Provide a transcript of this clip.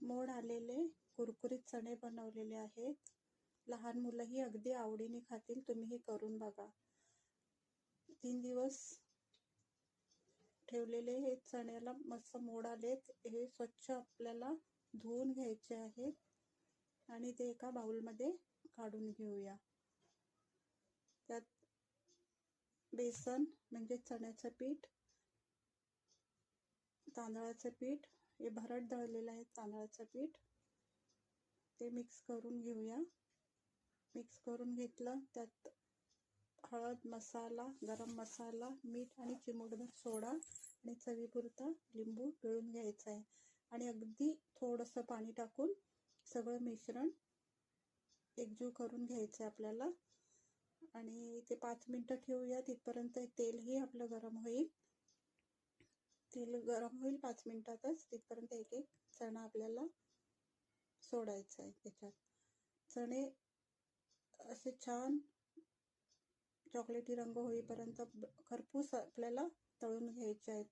मोड आलेले कुरकुरीत चणे बनवलेले आहेत. लहान मुलंही अगदी आवडीने खातील. तुम्ही हे करून बघा. 3 दिवस ठेवलेले हे चण्याला मस्त मोड आलेत. हे स्वच्छ आपल्याला धुवून घ्यायचे आहेत आणि ते एका बाउलमध्ये काढून घेऊया. त्यात बेसन म्हणजे चण्याचं पीठ, तांदळाचं पीठ, हे भरड दळलेलं आहे तांदळाचं पीठ, ते मिक्स करून घेऊया. मिक्स करून घेतलं. त्यात हळद, मसाला, गरम मसाला, मीठ आणि चिमूटभर सोडा आणि चवीपुरता लिंबू पिळून घ्यायचा आहे आणि अगदी थोडंसं पाणी टाकून सगळं मिश्रण एकजीव करून घ्यायचं आहे आपल्याला. आणि ते 5 मिनटं ठेवूया. तिथपर्यंत तेलही आपलं गरम होईल. तेल गरम होईल 5 मिनिटातच. तिथपर्यंत एक एक चणा आपल्याला सोडायचा आहे त्याच्यात. चणे असे छान चॉकलेटी रंग होईपर्यंत खरपूस आपल्याला तळून घ्यायचे आहेत.